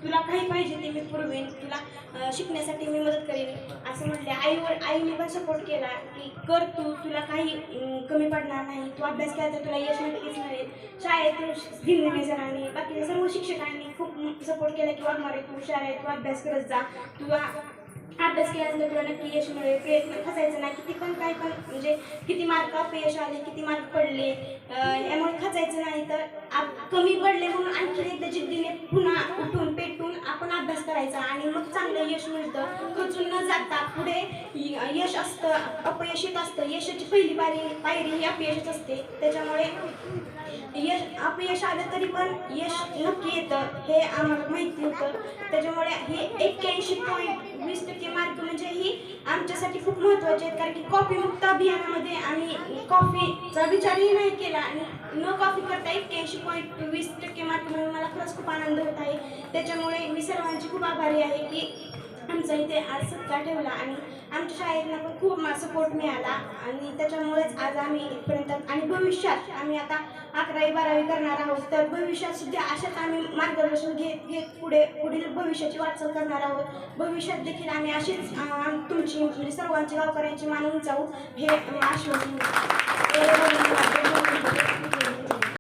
तुला काही पाहिजे ते मी पुरवेन, तुला शिकण्यासाठी मी मदत करेन असं म्हटले. आईने पण सपोर्ट केला की कर तू, तुला काही कमी पडणार नाही, तू अभ्यास केला तर तुला यश नक्कीच मिळेल. शाळेत दिननिर्देशनाने बाकीच्या सर्व शिक्षकांनी खूप सपोर्ट केला की वाघमारे तू हुशार आहे, तू अभ्यास करत जा, तुला अभ्यास केल्यानंतर तुला नक्की यश मिळेल, प्रयत्न खचायचं नाही. किती पण काय पण म्हणजे किती मार्क अपयश आले, किती मार्क पडले, यामुळे खचायचं नाही. तर कमी पडले म्हणून आणखी एकदा जिद्दीने पुन्हा उठून पेटून आपण अभ्यास करायचा आणि मग चांगलं यश मिळतं. खचून न जाता पुढे यश असतं, अपयश येत असतं. यशाची पहिली पायरी ही अपयशच असते. त्याच्यामुळे अपयश आलं तरी पण यश नक्की येतं हे आम्हाला माहिती होतं. त्याच्यामुळे हे 81.20% मार्क म्हणजे ही आमच्यासाठी खूप महत्त्वाचे आहेत. कारण की कॉफी मुक्त अभियानामध्ये आम्ही कॉफीचा विचारही नाही केला आणि न कॉफी करता 81.20% मार्क म्हणून मला खरंच खूप आनंद होत आहे. त्याच्यामुळे मी सर्वांची खूप आभारी आहे की आमचा इथे आज सत्कार ठेवला आणि आमच्या शाळेतनं पण खूप सपोर्ट मिळाला आणि त्याच्यामुळेच आज आम्ही इथपर्यंत. आणि भविष्यात आम्ही आता 11वी 12वी करणार आहोत, तर भविष्यात सुद्धा अशाच आम्ही मार्गदर्शन घेत पुढील भविष्याची वाटचाल करणार आहोत. भविष्यात देखील आम्ही अशीच तुमची म्हणजे सर्वांची गावकऱ्यांची मान उंचावू हे आश्वासन